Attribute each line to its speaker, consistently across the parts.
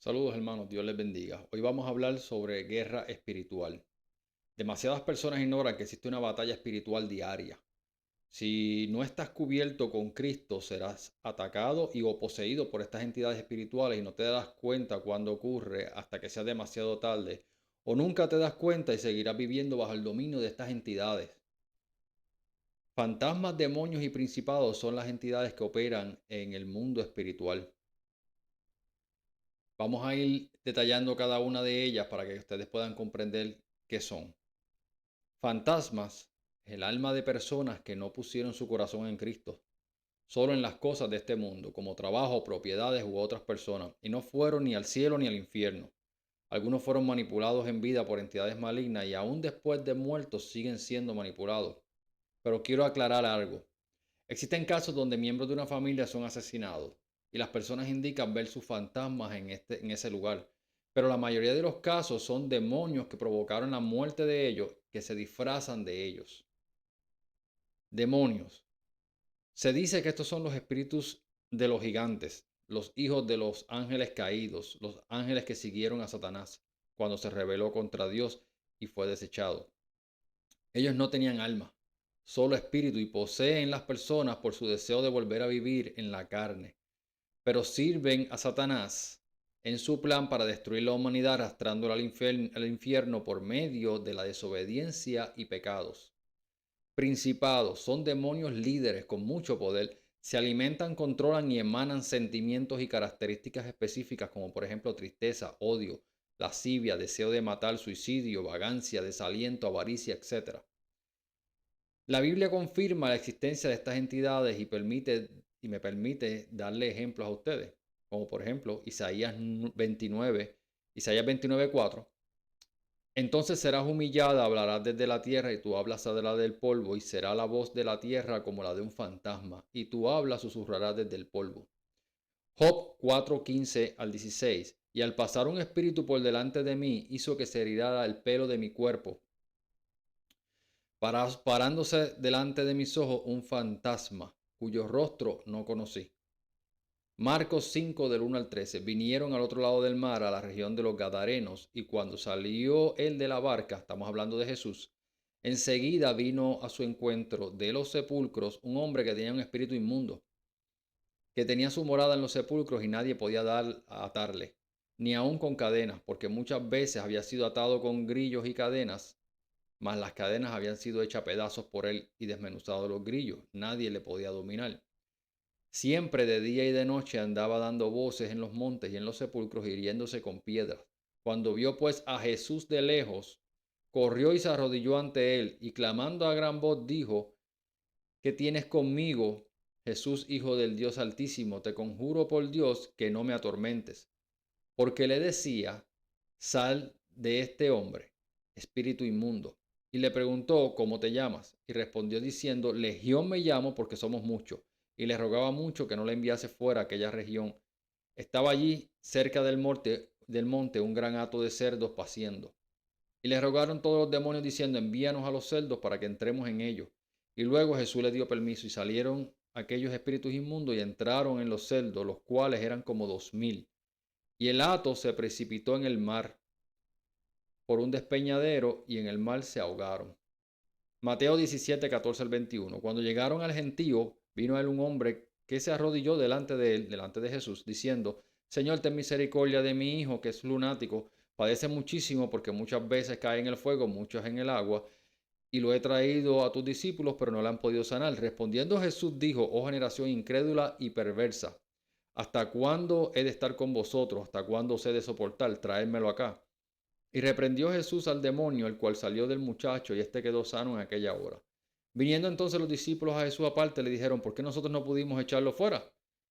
Speaker 1: Saludos hermanos, Dios les bendiga. Hoy vamos a hablar sobre guerra espiritual. Demasiadas personas ignoran que existe una batalla espiritual diaria. Si no estás cubierto con Cristo, serás atacado y o poseído por estas entidades espirituales y no te das cuenta cuando ocurre hasta que sea demasiado tarde. O nunca te das cuenta y seguirás viviendo bajo el dominio de estas entidades. Fantasmas, demonios y principados son las entidades que operan en el mundo espiritual. Vamos a ir detallando cada una de ellas para que ustedes puedan comprender qué son. Fantasmas, el alma de personas que no pusieron su corazón en Cristo, solo en las cosas de este mundo, como trabajo, propiedades u otras personas, y no fueron ni al cielo ni al infierno. Algunos fueron manipulados en vida por entidades malignas y aún después de muertos siguen siendo manipulados. Pero quiero aclarar algo. Existen casos donde miembros de una familia son asesinados y las personas indican ver sus fantasmas en ese lugar. Pero la mayoría de los casos son demonios que provocaron la muerte de ellos que se disfrazan de ellos. Demonios. Se dice que estos son los espíritus de los gigantes, los hijos de los ángeles caídos, los ángeles que siguieron a Satanás cuando se rebeló contra Dios y fue desechado. Ellos no tenían alma, solo espíritu y poseen las personas por su deseo de volver a vivir en la carne, pero sirven a Satanás en su plan para destruir la humanidad arrastrándola al infierno por medio de la desobediencia y pecados. Principados son demonios líderes con mucho poder, se alimentan, controlan y emanan sentimientos y características específicas como por ejemplo tristeza, odio, lascivia, deseo de matar, suicidio, vagancia, desaliento, avaricia, etc. La Biblia confirma la existencia de estas entidades y me permite darle ejemplos a ustedes, como por ejemplo Isaías 29:4. Entonces serás humillada, hablarás desde la tierra y tu habla saldrá del polvo y será la voz de la tierra como la de un fantasma y tu habla susurrará desde el polvo. Job 4:15-16. Y al pasar un espíritu por delante de mí hizo que se irara el pelo de mi cuerpo parándose delante de mis ojos un fantasma, cuyo rostro no conocí. Marcos 5 del 1 al 13. Vinieron al otro lado del mar, a la región de los Gadarenos, y cuando salió él de la barca, estamos hablando de Jesús, enseguida vino a su encuentro de los sepulcros un hombre que tenía un espíritu inmundo, que tenía su morada en los sepulcros y nadie podía atarle, ni aun con cadenas, porque muchas veces había sido atado con grillos y cadenas, mas las cadenas habían sido hechas a pedazos por él y desmenuzados los grillos. Nadie le podía dominar. Siempre de día y de noche andaba dando voces en los montes y en los sepulcros, hiriéndose con piedras. Cuando vio pues a Jesús de lejos, corrió y se arrodilló ante él, y clamando a gran voz dijo: ¿Qué tienes conmigo, Jesús, Hijo del Dios Altísimo? Te conjuro por Dios que no me atormentes. Porque le decía: Sal de este hombre, espíritu inmundo. Y le preguntó: ¿Cómo te llamas? Y respondió diciendo: Legión me llamo, porque somos muchos. Y le rogaba mucho que no le enviase fuera a aquella región. Estaba allí cerca del monte un gran hato de cerdos paciendo. Y le rogaron todos los demonios diciendo: Envíanos a los cerdos para que entremos en ellos. Y luego Jesús le dio permiso y salieron aquellos espíritus inmundos y entraron en los cerdos, los cuales eran como 2000. Y el hato se precipitó en el mar por un despeñadero y en el mar se ahogaron. Mateo 17:14-21. Cuando llegaron al gentío, vino a él un hombre que se arrodilló delante de él, delante de Jesús, diciendo: Señor, ten misericordia de mi hijo, que es lunático, padece muchísimo porque muchas veces cae en el fuego, muchas en el agua, y lo he traído a tus discípulos, pero no le han podido sanar. Respondiendo Jesús dijo: Oh generación incrédula y perversa, ¿hasta cuándo he de estar con vosotros? ¿Hasta cuándo os he de soportar? Traédmelo acá. Y reprendió Jesús al demonio, el cual salió del muchacho, y éste quedó sano en aquella hora. Viniendo entonces los discípulos a Jesús aparte, le dijeron: ¿Por qué nosotros no pudimos echarlo fuera?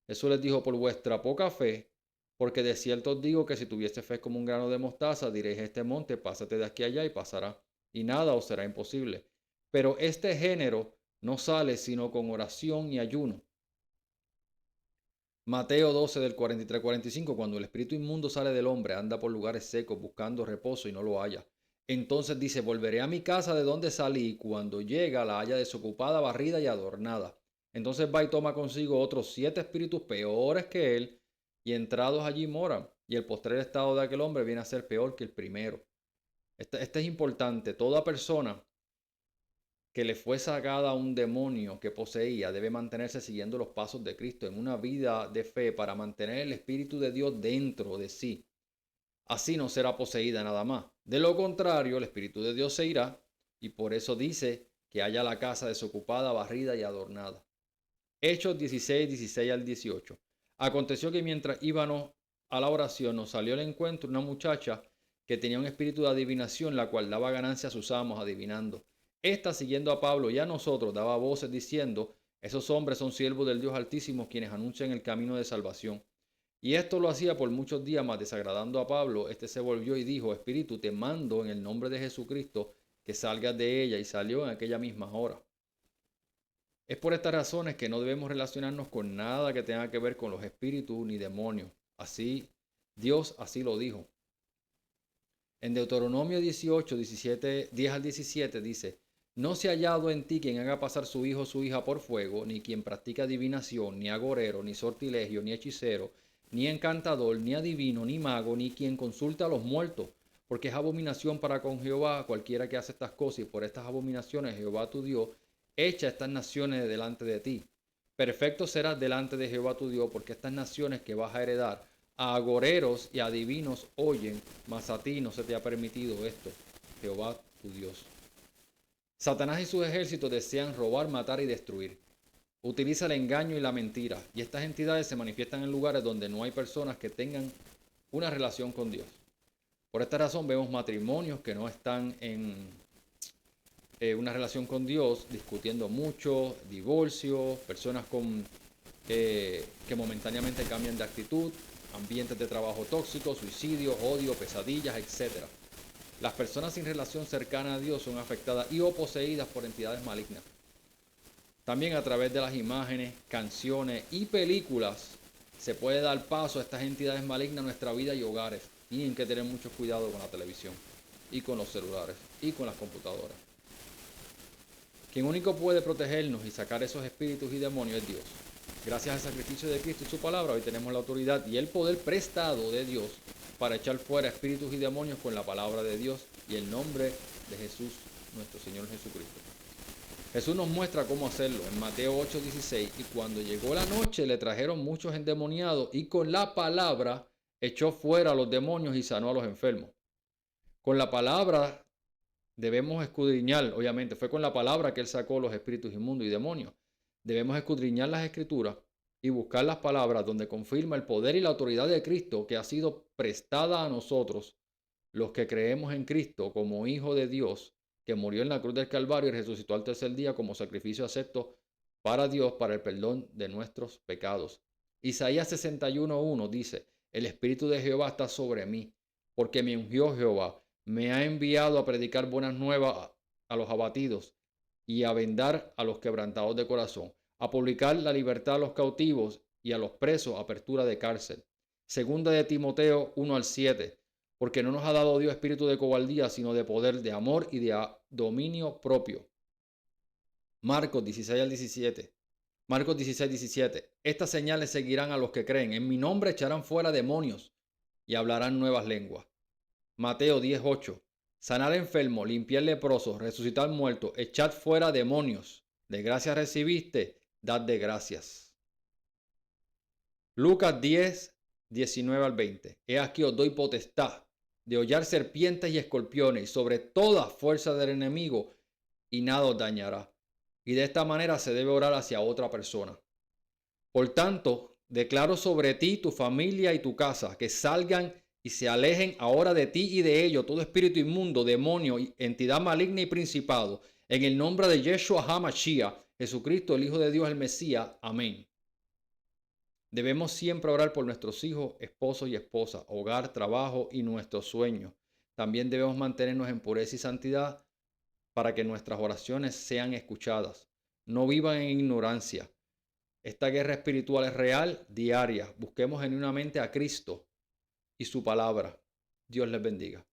Speaker 1: Jesús les dijo: Por vuestra poca fe, porque de cierto os digo que si tuviese fe como un grano de mostaza, diréis a este monte: Pásate de aquí a allá, y pasará, y nada os será imposible. Pero este género no sale sino con oración y ayuno. Mateo 12 del 43 al 45. Cuando el espíritu inmundo sale del hombre, anda por lugares secos buscando reposo y no lo halla. Entonces dice: Volveré a mi casa de donde salí, y cuando llega la halla desocupada, barrida y adornada. Entonces va y toma consigo otros 7 espíritus peores que él, y entrados allí moran. y el postrer estado de aquel hombre viene a ser peor que el primero. Este es importante. Toda persona que le fue sacada un demonio que poseía debe mantenerse siguiendo los pasos de Cristo en una vida de fe para mantener el Espíritu de Dios dentro de sí. Así no será poseída nada más. De lo contrario, el Espíritu de Dios se irá y por eso dice que haya la casa desocupada, barrida y adornada. Hechos 16, 16 al 18. Aconteció que mientras íbamos a la oración nos salió al encuentro una muchacha que tenía un espíritu de adivinación, la cual daba ganancia a sus amos adivinando. Esta, siguiendo a Pablo y a nosotros, daba voces diciendo: esos hombres son siervos del Dios Altísimo, quienes anuncian el camino de salvación. Y esto lo hacía por muchos días, mas desagradando a Pablo, este se volvió y dijo: Espíritu, te mando en el nombre de Jesucristo que salgas de ella. Y salió en aquella misma hora. Es por estas razones que no debemos relacionarnos con nada que tenga que ver con los espíritus ni demonios. Así, Dios así lo dijo. En Deuteronomio 18, 17, 10 al 17 dice: no se ha hallado en ti quien haga pasar su hijo o su hija por fuego, ni quien practica adivinación, ni agorero, ni sortilegio, ni hechicero, ni encantador, ni adivino, ni mago, ni quien consulta a los muertos, porque es abominación para con Jehová cualquiera que hace estas cosas, y por estas abominaciones Jehová tu Dios echa estas naciones de delante de ti. Perfecto serás delante de Jehová tu Dios, porque estas naciones que vas a heredar a agoreros y adivinos oyen, mas a ti no se te ha permitido esto, Jehová tu Dios. Satanás y sus ejércitos desean robar, matar y destruir. Utiliza el engaño y la mentira, y estas entidades se manifiestan en lugares donde no hay personas que tengan una relación con Dios. Por esta razón vemos matrimonios que no están en una relación con Dios, discutiendo mucho, divorcios, personas que momentáneamente cambian de actitud, ambientes de trabajo tóxicos, suicidios, odio, pesadillas, etc. Las personas sin relación cercana a Dios son afectadas y o poseídas por entidades malignas. También a través de las imágenes, canciones y películas se puede dar paso a estas entidades malignas en nuestra vida y hogares. Y hay que tener mucho cuidado con la televisión y con los celulares y con las computadoras. Quien único puede protegernos y sacar esos espíritus y demonios es Dios. Gracias al sacrificio de Cristo y su palabra, hoy tenemos la autoridad y el poder prestado de Dios para echar fuera espíritus y demonios con la palabra de Dios y el nombre de Jesús, nuestro Señor Jesucristo. Jesús nos muestra cómo hacerlo en Mateo 8:16. Y cuando llegó la noche le trajeron muchos endemoniados y con la palabra echó fuera a los demonios y sanó a los enfermos. Con la palabra debemos escudriñar, obviamente, fue con la palabra que él sacó los espíritus inmundos y demonios. Debemos escudriñar las escrituras y buscar las palabras donde confirma el poder y la autoridad de Cristo que ha sido prestada a nosotros, los que creemos en Cristo como Hijo de Dios, que murió en la cruz del Calvario y resucitó al tercer día como sacrificio acepto para Dios para el perdón de nuestros pecados. Isaías 61:1 dice: el Espíritu de Jehová está sobre mí, porque me ungió Jehová. Me ha enviado a predicar buenas nuevas a los abatidos y a vendar a los quebrantados de corazón, a publicar la libertad a los cautivos y a los presos apertura de cárcel. Segunda de Timoteo 1-7, porque no nos ha dado Dios espíritu de cobardía, sino de poder, de amor y de dominio propio. Marcos 16-17. Marcos 16-17. Estas señales seguirán a los que creen. En mi nombre echarán fuera demonios y hablarán nuevas lenguas. Mateo 10:8. Sanar enfermo, limpiar leprosos, resucitar muertos, echar fuera demonios. De gracias recibiste, dad de gracias. Lucas 10:19-20. He aquí os doy potestad de hollar serpientes y escorpiones y sobre toda fuerza del enemigo, y nada os dañará. Y de esta manera se debe orar hacia otra persona. Por tanto, declaro sobre ti, tu familia y tu casa, que salgan y se alejen ahora de ti y de ellos todo espíritu inmundo, demonio, entidad maligna y principado, en el nombre de Yeshua HaMashiach, Jesucristo, el Hijo de Dios, el Mesías. Amén. Debemos siempre orar por nuestros hijos, esposos y esposas, hogar, trabajo y nuestros sueños. También debemos mantenernos en pureza y santidad para que nuestras oraciones sean escuchadas. No vivan en ignorancia. Esta guerra espiritual es real, diaria. Busquemos genuinamente a Cristo y su palabra. Dios les bendiga.